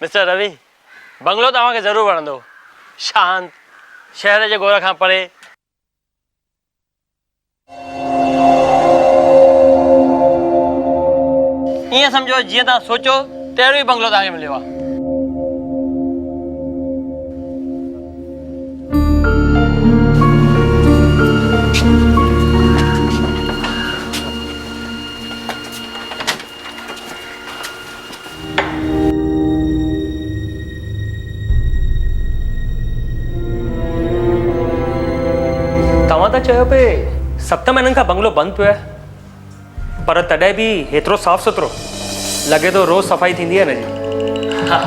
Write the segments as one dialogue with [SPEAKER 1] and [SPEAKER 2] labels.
[SPEAKER 1] Mister Ravi, bungalow तव्हांखे ज़रूरु वणंदो। शांत, शहर जे गोड़ खां परे। ईअं सम्झो जीअं तव्हां सोचो तहिड़ो ई बंगलो तव्हांखे मिलियो आहे।
[SPEAKER 2] तव्हां त चयो पे 7 महीननि खां बंगलो बंदि पियो आहे, पर तॾहिं बि हेतिरो साफ़ सुथरो लॻे थो। रोज़ सफ़ाई थींदी आहे न जी?
[SPEAKER 1] हा,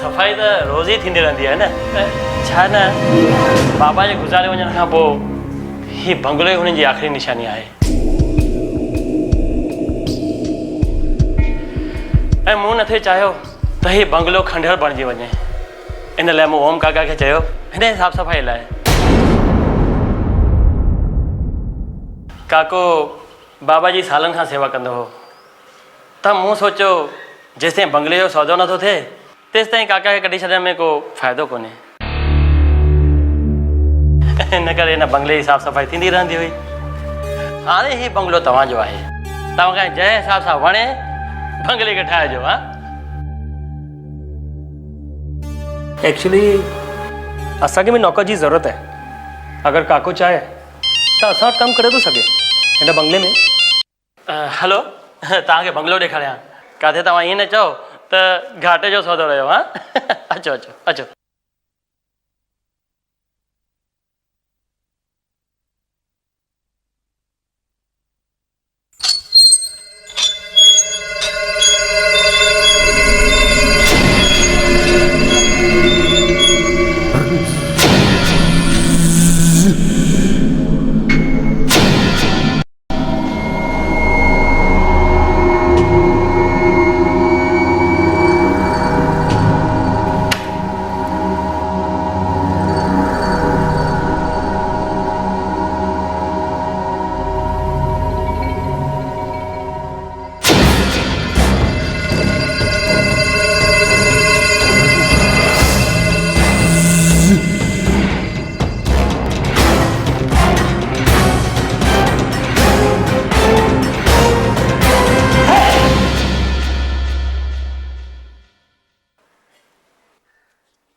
[SPEAKER 1] सफ़ाई त रोज़ ई थींदी रहंदी आहे न। छा न, बाबा जे गुज़ारे वञण खां पोइ हीउ बंगलो ई हुननि जी आख़िरी निशानी आहे। ऐं मूं न थे चाहियो त हीउ बंगलो खंडहर बणिजी वञे। इन लाइ मूं ओम काका खे चयो हिन साफ़ सफ़ाई लाइ। काको बाबा जी सालनि खां सेवा कंदो हो, त मूं सोचियो जेसिताईं बंगले जो सौदो नथो थिए तेसिताईं काका खे कढी छॾण में को फ़ाइदो कोन्हे। इन करे हिन बंगले जी साफ़ सफ़ाई थींदी रहंदी हुई। हाणे हीउ बंगलो तव्हांजो आहे। तव्हांखे जंहिं हिसाब सां वणे बंगले खे ठाहिजो। हा,
[SPEAKER 2] एक्चुअली असांखे बि नौकर जी ज़रूरत आहे। अगरि काको चाहे त असां वटि कमु करे थो सघे हिन बंगले में।
[SPEAKER 1] हलो, तव्हांखे बंगलो ॾेखारियां। किथे तव्हां ईअं न चओ त घाटे जो सौदो रहियो। हा, अचो अचो अचो।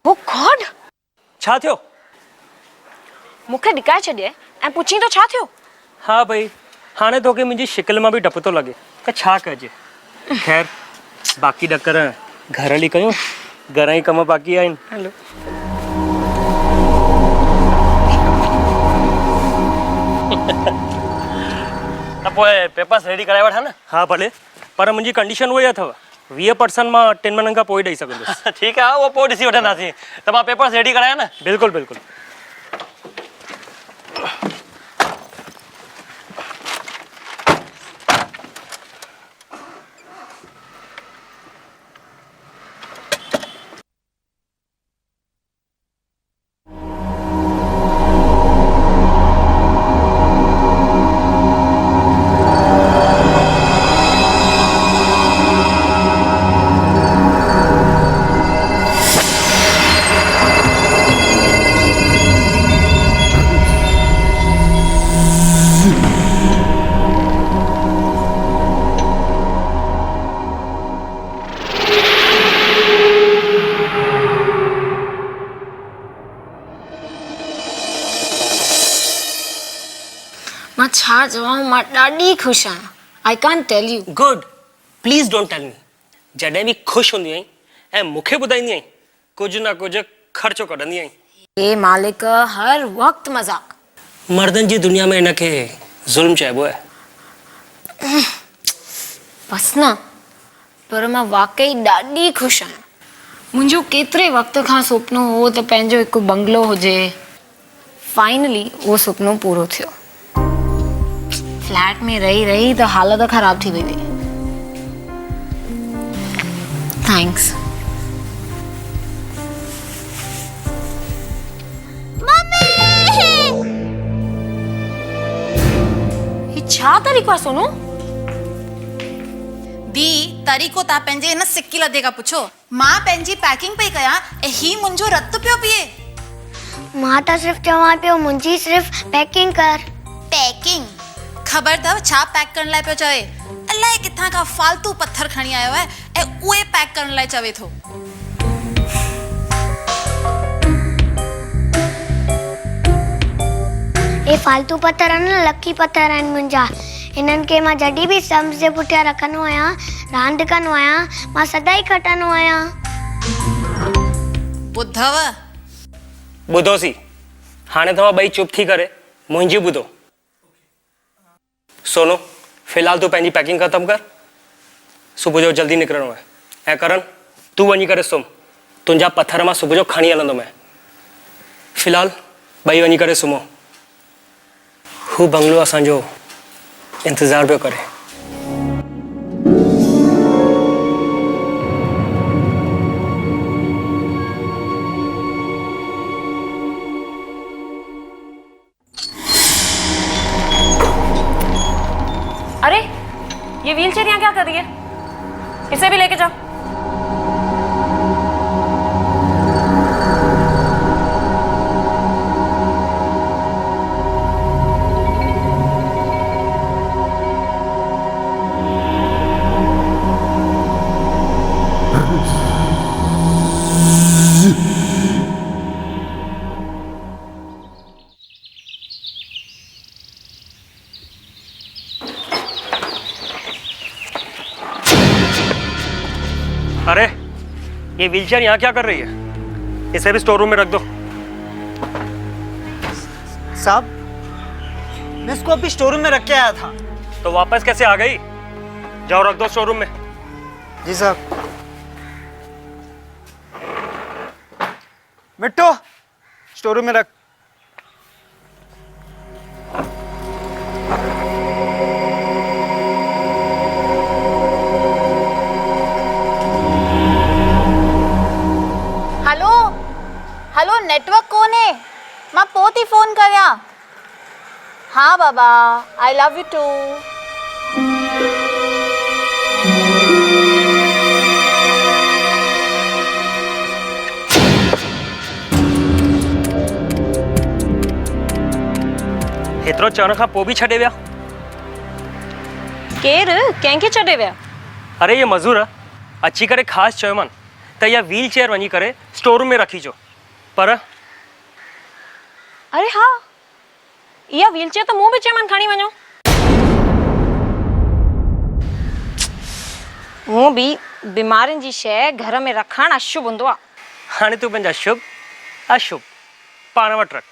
[SPEAKER 3] Oh God!
[SPEAKER 2] छा थियो?
[SPEAKER 3] मूंखे ॾिकाए छॾिए ऐं पुछी तो छा थियो?
[SPEAKER 2] हा भई, हाणे तोखे मुंहिंजी शिकिल मां बि डपु थो लॻे त छा कजे। ख़ैर, बाक़ी ॾकर घर हली कयूं, घर ई कम बाक़ी आहिनि। हलो।
[SPEAKER 1] त पोइ पेपर्स रेडी कराए वठां न।
[SPEAKER 2] हा भले, पर मुंहिंजी कंडीशन उहा ई अथव। 20% मां 3 महीननि खां पोइ ॾेई सघंदुसि।
[SPEAKER 1] ठीकु आहे, उहो पोइ ॾिसी वठंदासीं। त मां पेपर्स रेडी करायां न।
[SPEAKER 2] बिल्कुलु बिल्कुलु।
[SPEAKER 3] मां छा चवां, मां ॾाढी ख़ुशि आहियां। I can tell you.
[SPEAKER 2] Good, please don't tell me. जॾहिं बि ख़ुशि हूंदी आहीं ऐं मूंखे ॿुधाईंदी आहीं, कुझु न कुझु ख़र्चो कढंदी आहीं।
[SPEAKER 3] हे मालिक, हर वक़्तु मज़ाक।
[SPEAKER 2] मर्दनि जी दुनिया में हिनखे ज़ुल्म चइबो आहे।
[SPEAKER 3] बसि न, पर मां वाक़ई ॾाढी ख़ुशि आहियां। मुंहिंजो केतिरे वक़्त खां सुपिनो हो त पंहिंजो हिकु बंगलो हुजे। फाइनली उहो सुपिनो पूरो थियो। फ्लैट में रही रही त हालत ख़राब थी वई हुई। थैंक्स। छा तरीक़ो आहे सोनू?
[SPEAKER 4] दी तरीक़ो ता पंहिंजे इन सिक्की लदे का पुछो। मां पंहिंजी पैकिंग पई कयां ऐं ही मुंहिंजो रत पियो पिए।
[SPEAKER 5] मां त सिर्फ़ चवां पियो मुंहिंजी सिर्फ़ पैकिंग कर।
[SPEAKER 4] पैकिंग ख़बर अथव छा पैक करण लाइ पियो चवे? अलाए किथां खां फालतू पत्थर खणी आयो आहे ऐं उहे पैक करण लाइ चवे थो।
[SPEAKER 5] ये फालतू पत्थर आहिनि न लकी पत्थर आहिनि मुंहिंजा। इन्हनि खे मां जॾहिं बि सम्झ जे पुठियां रखंदो आहियां, रांदि कंदो आहियां, मां सदाई खटंदो आहियां।
[SPEAKER 4] ॿुधव?
[SPEAKER 2] ॿुधोसीं, हाणे तव्हां ॿई चुप थी करे मुंहिंजी ॿुधो। सोनू, फ़िलहाल तूं पंहिंजी पैकिंग ख़तमु कर, सुबुह जो जल्दी निकिरणो आहे। ऐं करण, तूं वञी करे सुम्ह, तुंहिंजा पत्थर मां सुबुह जो खणी हलंदुमि। फ़िलहाल ॿई वञी करे सुम्हो। हू बंगलो असांजो इंतज़ारु पियो करे।
[SPEAKER 3] अरे ये व्हीलचेयर यहाँ क्या कर रही है? इसे भी लेके जाओ।
[SPEAKER 2] अरे ये व्हीलचेयर यहाँ क्या कर रही है? इसे भी स्टोर रूम में रख दो।
[SPEAKER 6] साहब, मैं इसको अभी स्टोर रूम में रख के आया था।
[SPEAKER 2] तो वापस कैसे आ गई? जाओ रख दो स्टोर रूम में।
[SPEAKER 6] जी साहब। मिट्टू, स्टोर रूम में रख।
[SPEAKER 4] हेलो हेलो, नेटवर्क कोन है? मां पोइ थी फोन करियां। हाँ बाबा, आई लव यू टू।
[SPEAKER 2] एतिरो चवण खां पोइ बि छॾे विया?
[SPEAKER 3] केरु कंहिंखे छॾे विया?
[SPEAKER 2] अरे ये मज़ूर अची करे ख़ासि चयोमांनि त इहा व्हील चेयर वञी करे स्टोर रूम में रखी अचो, पर
[SPEAKER 3] अरे हाँ, इहा व्हीलचेयर त मूं बि चयोमांनि खणी वञो। मूं बि बीमारियुनि जी शइ घर में रखणु अशुभ हूंदो आहे।
[SPEAKER 2] हाणे तूं पंहिंजा शुभ अशुभ पाण वटि रख।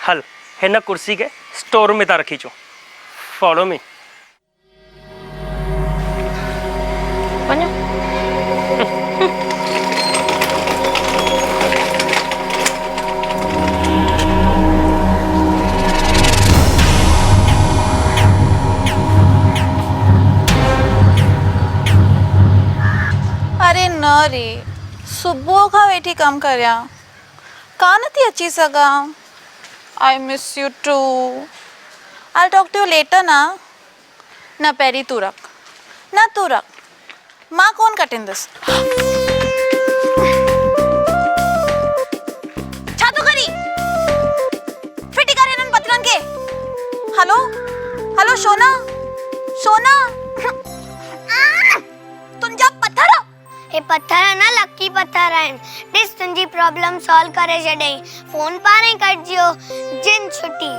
[SPEAKER 2] हल, हिन कुर्सी खे स्टोर रूम में था रखी अचो। Follow me.
[SPEAKER 3] वञो।
[SPEAKER 4] अरे न रे, सुबुह खां वेठी कमु करियां, कान थी अची सघां। I miss you too. I talk to you later ना। न पहिरीं तूं रख, न तूं रख, मां कोन कटींदसि। छा थो करी? फिटी कर हिननि पत्थरनि खे। हेलो हेलो, सोना सोना, तुंहिंजा पत्थर?
[SPEAKER 5] ये पत्थर है ना लकी पत्थर आहिनि। ॾिस तुंहिंजी प्रॉब्लम सॉल्व करे छॾई। फोन पाणे ई कटिजियो। जिन छुटी।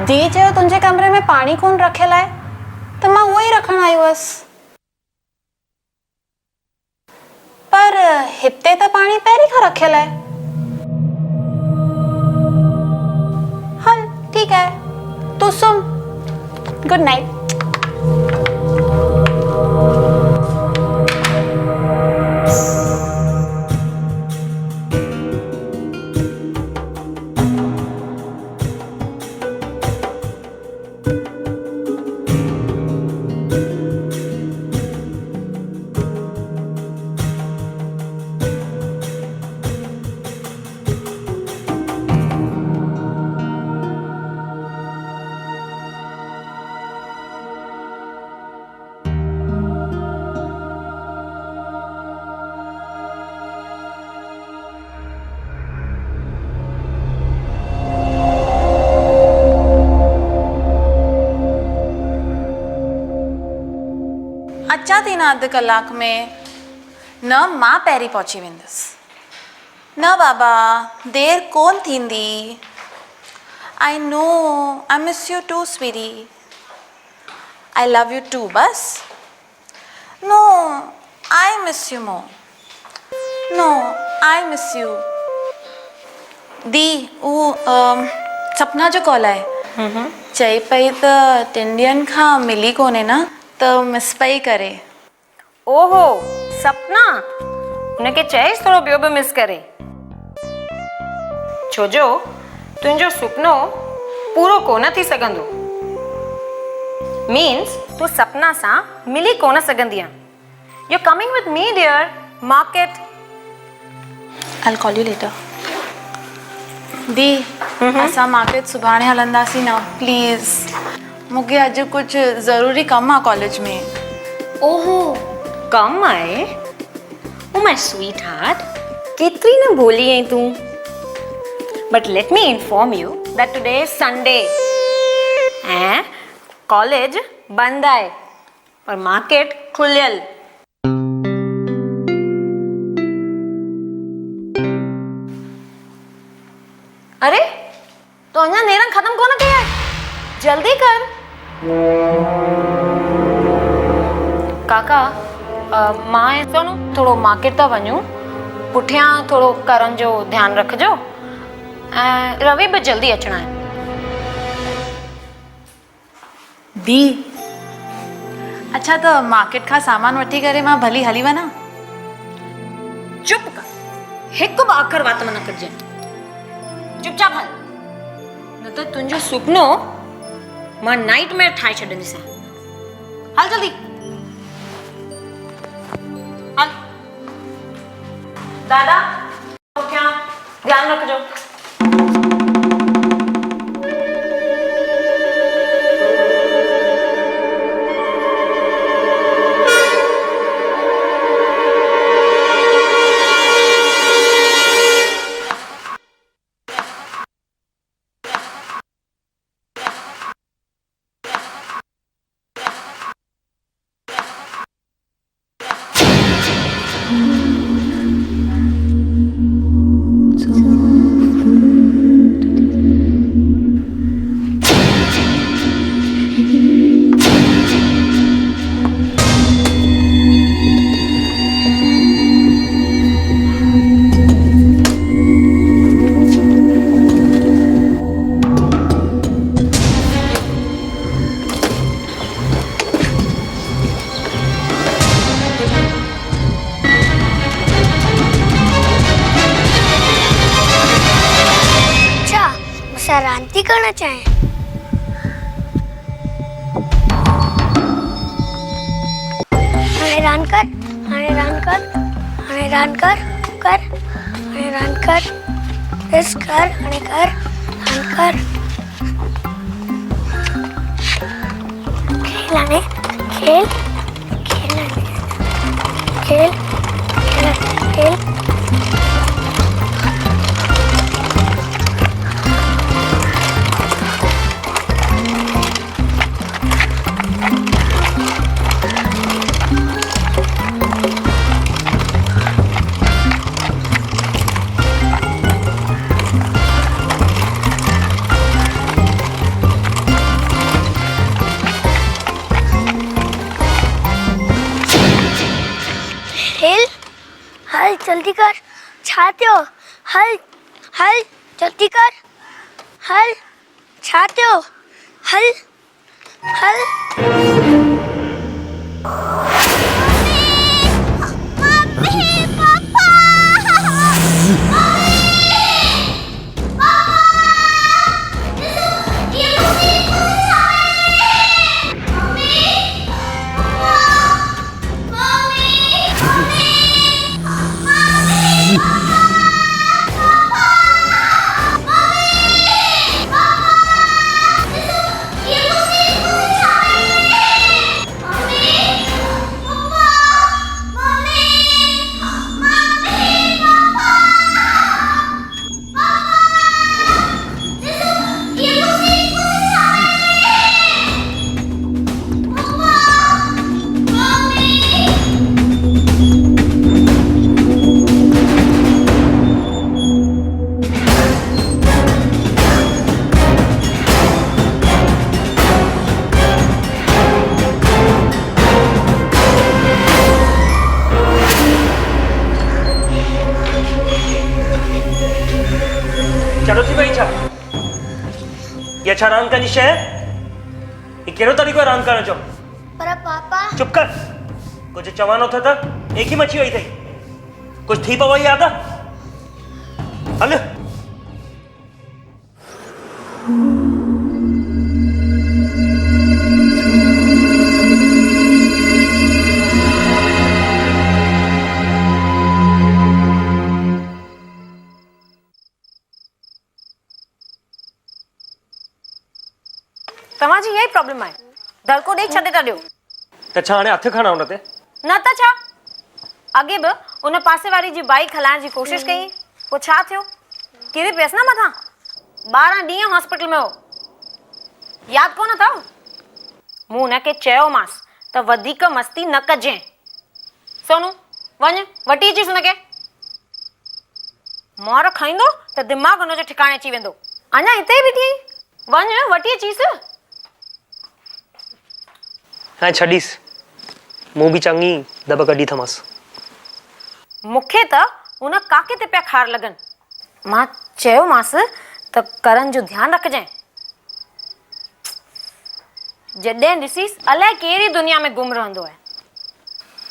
[SPEAKER 4] दी चयो तुंहिंजे कमरे में पाणी कोन रखियल आहे त मां उहो ई रखण आई हुअसि। पर हिते त पाणी पहिरीं खां रखियल आहे। हल ठीक आहे, तूं सुम। Good night. अचा थी न अधु कलाक में। न मां पहिरीं पहुची वेंदसि। न बाबा, देर कोन थींदी। I know I miss you too sweety. I love you too बस। No I miss you more. No I miss you. दी उहो सपना जो कॉल आहे। चई पई त 3 ॾींहंनि खां मिली कोन्हे न, त मिस पई करे।
[SPEAKER 3] ओहो सपना, हुनखे चइसि थोरो ॿियो बि मिस करे। छोजो तुंहिंजो सुपनो पूरो कोन थी सघंदो। मीन्स तूं सपना सां मिली कोन सघंदी आहे। You coming with me dear market.
[SPEAKER 4] I call you later. दी असां मार्केट सुभाणे हलंदासीं न प्लीज़। मूंखे अॼु कुझु ज़रूरी कमु आहे कॉलेज में।
[SPEAKER 3] ओहो कम आहे। ओ माय स्वीट हार्ट, केतिरी न भोली आई तूं। But let me inform you that today is Sunday ऐं कॉलेज बंदि आहे पर मार्केट खुलियल। अरे तो अञा नेरन ख़त्म कोन कई आहे, जल्दी कर। काका मां ऐं सोनू थोरो मार्केट था वञूं। पुठियां थोरो करण जो ध्यानु रखिजो ऐं रवि बि जल्दी अचणा आहे।
[SPEAKER 4] दी अच्छा त मार्केट खां सामान वठी करे मां भली हली वञा।
[SPEAKER 3] चुप कर, हिकु बि आख़िर वात में न करिजे। चुपचाप हल, न त तुंहिंजो सुपनो मां नाइटमेयर ठाहे छॾंदीसां। हल जल्दी हल। दादा पुठियां ध्यानु रखिजो।
[SPEAKER 5] शांति करना चाहे। हैरान कर, हैरान कर, हैरान कर, कर, हैरान कर, इस कर, हने कर, हैरान कर। खेलाने, खेल, खेलाने, खेल, खेल, खेल। जल्दी कर छाते हो हल हल जल्दी कर हल छाते हो हल हल
[SPEAKER 2] चलो थी भाई छा ये छा रांदि करण जी शइ ये कहिड़ो तरीक़ो आहे रांदि करण जो
[SPEAKER 5] पर पापा
[SPEAKER 2] चुप कर कुछ चवणो था त एक ही मची वही थई कुछ थी पवई याद हल
[SPEAKER 3] तव्हांजी यही प्रॉब्लम आहे दड़को ॾेई छॾे था ॾियो
[SPEAKER 2] त छा हाणे हथ खणा हुन ते
[SPEAKER 3] न त छा अॻे बि उन पासे वारी जी बाइक हलाइण जी कोशिश कई पोइ छा थियो किरी पियसि न मथां 12 ॾींहं हॉस्पिटल में हो यादि कोन अथव मूं हुनखे चयोमांसि त वधीक मस्ती न कजांइ सोनू वञ वठी अचीसि हुनखे मोर खाईंदो त दिमाग़ हुनजो ठिकाणे अची वेंदो अञा हिते ई बीठी वञ वठी अचीसि
[SPEAKER 2] हाणे छॾीस मूं बि चङी दॿ कढी थमसि
[SPEAKER 3] मूंखे त उन काके ते पिया खार लॻनि मां चयोमांसि त करण जो ध्यानु रखजांइ जॾहिं ॾिसीस अलाए कहिड़ी दुनिया में गुम रहंदो आहे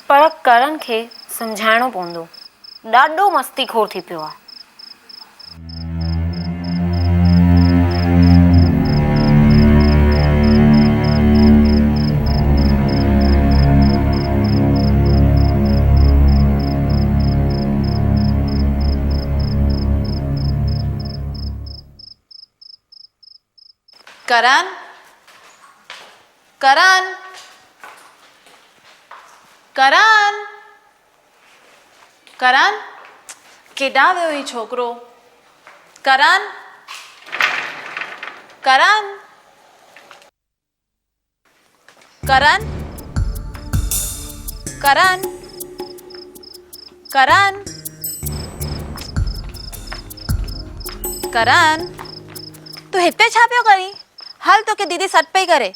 [SPEAKER 3] पर करण खे सम्झाइणो पवंदो ॾाढो मस्तीखोर थी पियो आहे
[SPEAKER 4] करण करण करण करण केॾां वियो ही छोकिरो करण करण करण करण करण करण तू हिते छा पियो करी हल तोखे दीदी सॾु पई करे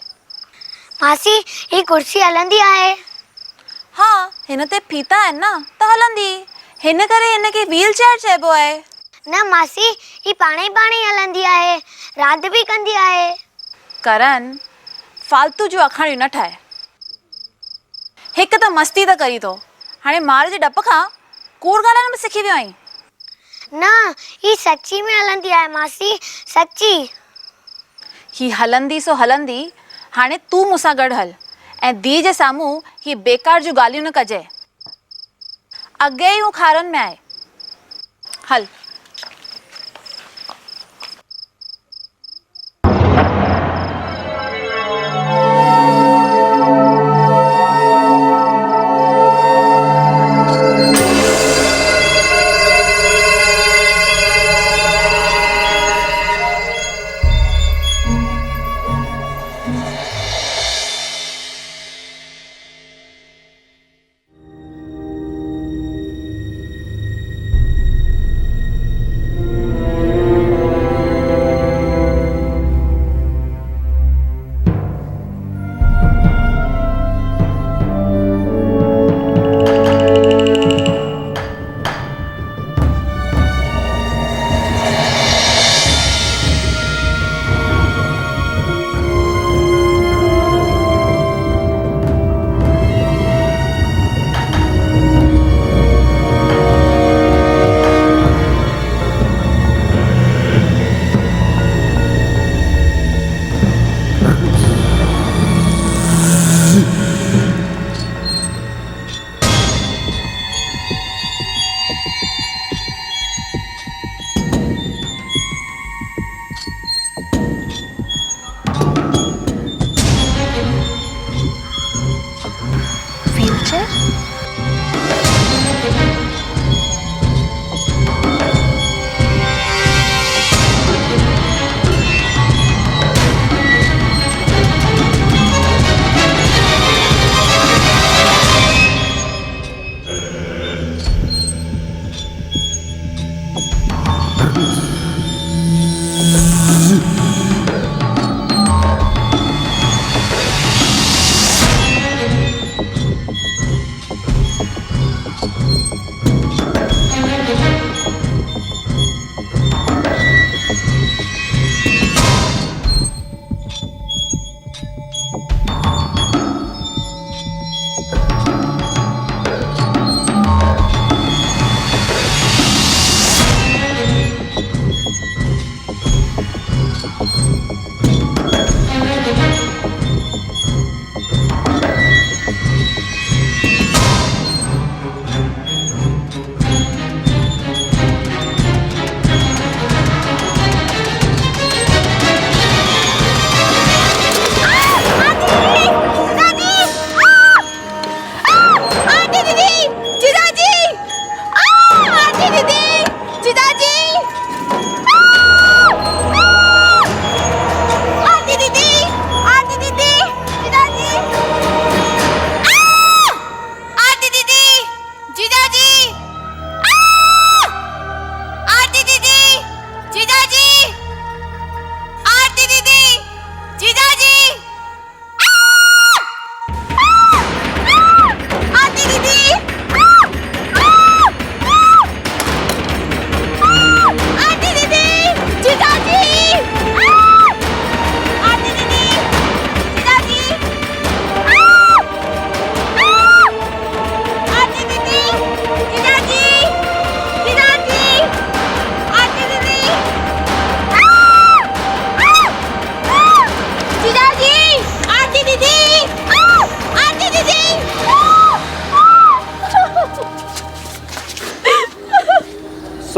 [SPEAKER 5] मासी ही कुर्सी हलंदी आहे
[SPEAKER 4] हाँ हिन ते फीता आहिनि न त हलंदी हिन करे हिनखे व्हील चेयर चइबो आहे
[SPEAKER 5] न मासी ही पाणे ई हलंदी आहे रांदि बि कंदी आहे
[SPEAKER 4] करण फालतू जूं अखाणियूं न ठाहे हिकु त मस्ती त करी थो हाणे मार जे डप खां कूड़ ॻाल्हाइण बि सिखी वियो आहीं
[SPEAKER 5] न ही सच्ची में हलंदी आहे मासी सच्ची
[SPEAKER 4] ही हलंदी सो हलंदी हाणे तूं मूंसां गॾु हल ऐं धीउ जे साम्हूं ही बेकार जूं ॻाल्हियूं न कजांइ अॻे ई हू खारनि में आहे हल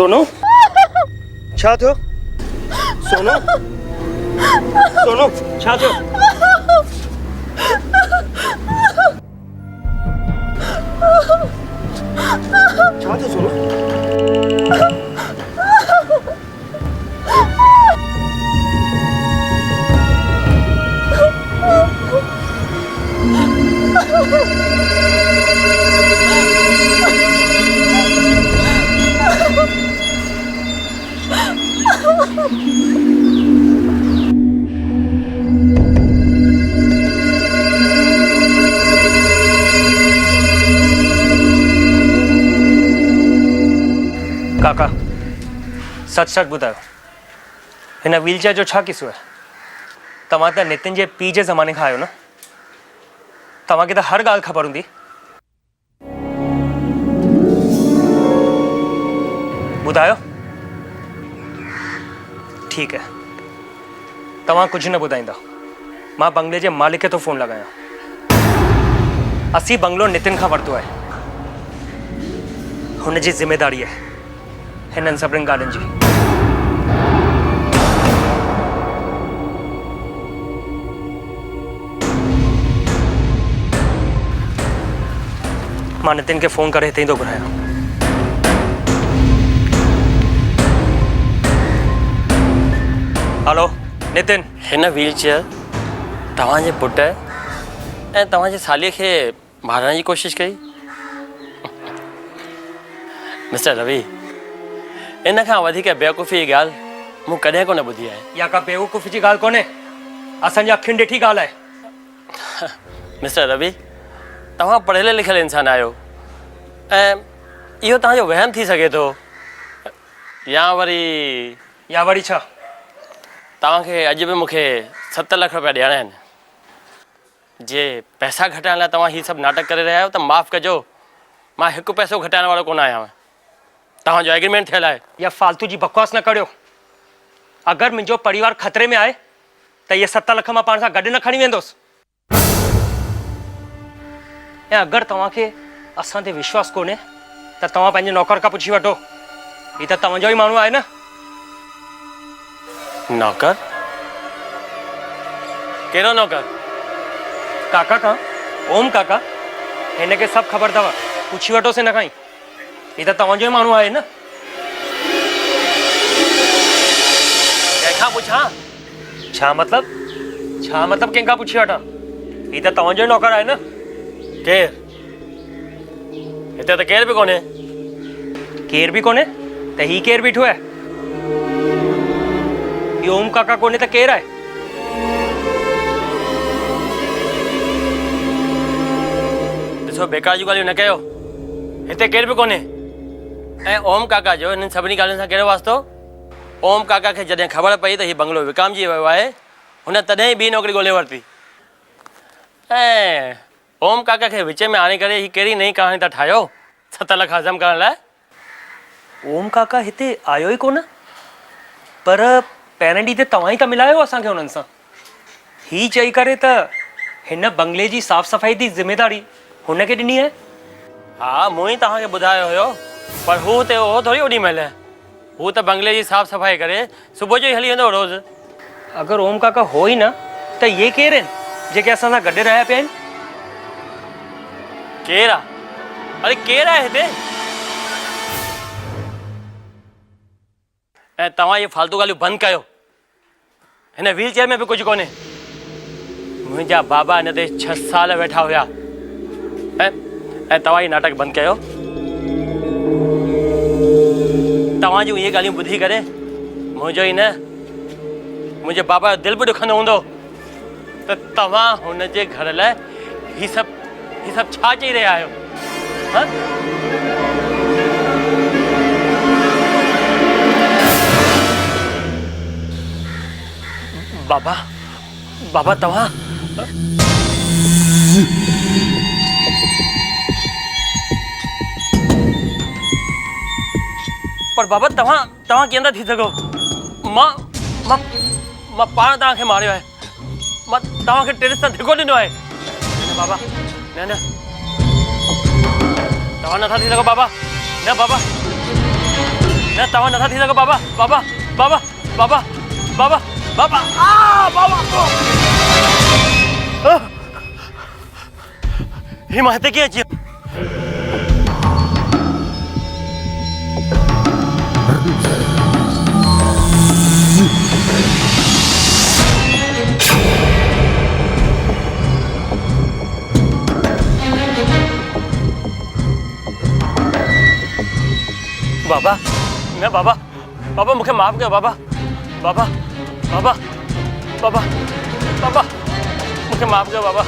[SPEAKER 2] सोनू छा थियो? सोनू सोनू छा थियो? छा थियो सोनू? काका सच सच ॿुधायो हिन व्हीलचेयर जो छा किस्सो आहे? तव्हां त नितिन जे पीउ जे ज़माने खां आहियो न, तव्हांखे त हर ॻाल्हि ख़बर हूंदी। ॿुधायो। ठीकु आहे, तव्हां कुझु न ॿुधाईंदा, मां बंगले जे मालिक खे थो फ़ोन लॻायां। असीं बंगलो नितिन खां वरितो आहे, हुनजी ज़िमेदारी आहे हिननि सभिनी ॻाल्हियुनि जी। मां नितिन खे फ़ोन करे हिते ई थो घुरायां। हेलो नितिन,
[SPEAKER 1] हिन व्हीलचेयर तव्हांजे पुटु ऐं तव्हांजे सालीअ खे मारण जी कोशिशि कई। मिस्टर रवि, इन खां वधीक बेवकूफ़ी जी ॻाल्हि मूं कॾहिं कोन ॿुधी आहे।
[SPEAKER 2] या का बेवकूफ़ी जी ॻाल्हि कोन्हे, असांजी अखियुनि ॾिठी ॻाल्हि आहे।
[SPEAKER 1] मिस्टर रवि, तव्हां पढ़ियल लिखियल इंसान आहियो ऐं इहो तव्हांजो वहम थी सघे थो, या वरी
[SPEAKER 2] छा?
[SPEAKER 1] तव्हांखे अॼु बि मूंखे 7 लख रुपया ॾियणा आहिनि। जे पैसा घटाइण लाइ तव्हां हीअ सभु नाटक करे रहिया आहियो त माफ़ु कजो, मां हिकु पैसो घटाइण वारो कोन आहियां। तव्हांजो एग्रीमेंट थियल आहे।
[SPEAKER 2] या फालतू जी बकवास न करियो। अगरि मुंहिंजो परिवार ख़तरे में आहे त इहे 7 लख मां पाण सां गॾु न खणी वेंदुसि। ऐं अगरि तव्हांखे असां ते विश्वास कोन्हे त तव्हां पंहिंजे नौकर खां पुछी वठो, हीउ त तव्हांजो ई माण्हू आहे न।
[SPEAKER 1] नौकर? कहिड़ो नौकर?
[SPEAKER 2] काका खां, ओम काका, हिन खे सभु ख़बर अथव, पुछी वठोसि हिन खां ई, हीउ त तव्हांजो ई माण्हू आहे न।
[SPEAKER 1] कंहिंखां पुछां?
[SPEAKER 2] छा मतिलब कंहिंखां पुछी वठां? हीउ त तव्हांजो ई नौकर आहे न।
[SPEAKER 1] केरु? हिते त केरु बि कोन्हे।
[SPEAKER 2] केरु बि कोन्हे त हीउ केरु बीठो आहे? इहो ओम काका कोन्हे त केरु आहे?
[SPEAKER 1] ॾिसो, बेकार जूं ॻाल्हियूं न कयो। हिते केरु बि कोन्हे। ऐं ओम काका जो हिननि सभिनी ॻाल्हियुनि सां कहिड़ो वास्तो? ओम काका खे जॾहिं ख़बर पई त हीउ बंगलो विकामजी वियो आहे, हुन तॾहिं ॿी नौकिरी ॻोल्हे वरिती। ऐं ओम काका खे विच में आणे करे हीअ कहिड़ी नई कहाणी था ठाहियो 7 लख हज़म करण लाइ?
[SPEAKER 2] ओम काका हिते आयो ई कोन, पर पहिरें ॾींहं ते तव्हां ई त मिलायो असांखे हुननि सां। ही चई करे त हिन बंगले जी साफ़ सफ़ाई जी ज़िमेदारी हुनखे ॾिनी आहे।
[SPEAKER 1] हा, मूं ई तव्हांखे ॿुधायो हुयो, पर हू हुते हो थोरी ओॾी महिल। हू त बंगले जी साफ़ सफ़ाई करे सुबुह जो ई हली वेंदो रोज़।
[SPEAKER 2] अगरि ओम काका हो ई न त इहे केरु आहिनि जेके असां सां गॾु रहिया पिया आहिनि?
[SPEAKER 1] केरु आहे? अरे केरु आहे हिते? ऐं तव्हां इहे फालतू ॻाल्हियूं बंदि कयो। हिन व्हील चेयर में बि कुझु कोन्हे। मुंहिंजा बाबा हिन ते 6 साल वेठा हुया। ऐं तव्हां इहे नाटक बंदि कयो। तव्हां जूं इहे ॻाल्हियूं ॿुधी करे मुंहिंजो ई न, मुंहिंजे बाबा जो दिलि बि ॾुखंदो हूंदो त तव्हां हुन जे घर लाइ हीअ सभु छा चई रहिया आहियो? हा? बाबा तव्हां पर बाबा तव्हां कीअं था थी सघो? मां पाण तव्हांखे मारियो आहे। मां तव्हांखे टेरिस तां धिको ॾिनो आहे। न बाबा, न तव्हां नथा थी सघो बाबा। न बाबा, न न तव्हां नथा थी सघो बाबा बाबा बाबा बाबा बाबा बाबा बाबा ही मां हिते कीअं अची बाबा न बाबा बाबा मूंखे माफ़ कयो बाबा बाबा बाबा बाबा बाबा मूंखे माफ़ कयो बाबा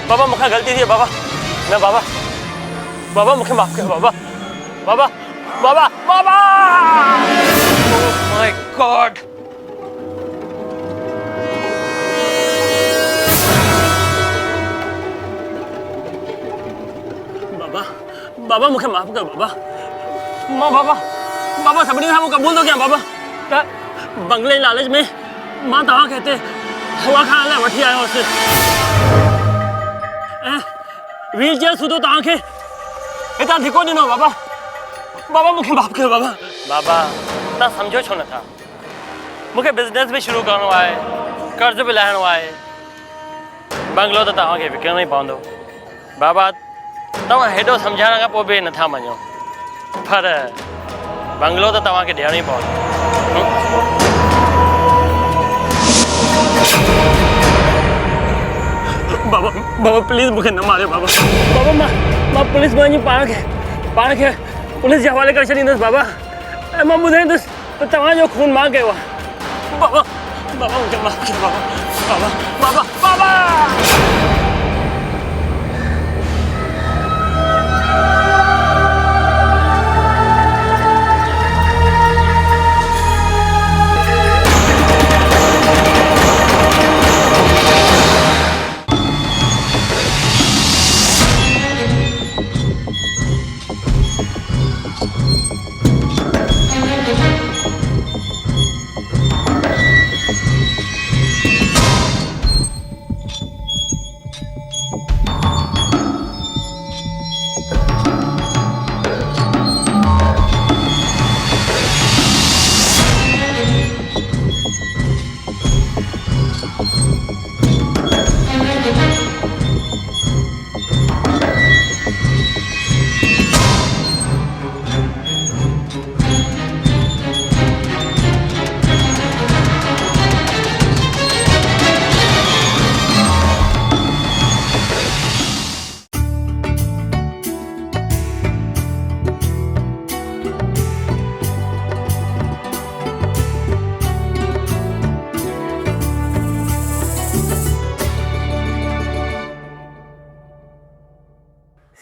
[SPEAKER 1] बाबा मूंखां ग़लती थी बाबा न बाबा बाबा मूंखे माफ़ कयो बाबा बाबा बाबा बाबा माय गॉड बाबा बाबा मूंखे माफ़ कयो बाबा मां बाबा बाबा सभिनी खां मूं क़बूल थो कयां बाबा त बंगले लालच में मां तव्हांखे हिते हवा खाइण लाइ वठी आयो हुअसि ऐं व्हील चेयर सूधो तव्हांखे हितां धिको ॾिनो बाबा बाबा मूंखे माफ़ कयो बाबा बाबा तव्हां सम्झो छो नथा मूंखे बिज़नेस बि शुरू करिणो आहे कर्ज़ बि लाहिणो आहे बंगलो त तव्हांखे विकिणणो ई पवंदो बाबा तव्हां हेॾो सम्झाइण खां पोइ बि नथा मञो पर बंगलो तो तव्हांखे ॾियणो ई पवंदो बाबा बाबा प्लीज़ मूंखे न मारियो बाबा बाबा मां पुलिस में वञी पाण खे पुलिस जे हवाले करे छॾींदुसि बाबा ऐं मां ॿुधाईंदुसि त तव्हांजो खून मां कयो आहे बाबा बाबा मूंखे माफ़ कयो बाबा बाबा बाबा बाबा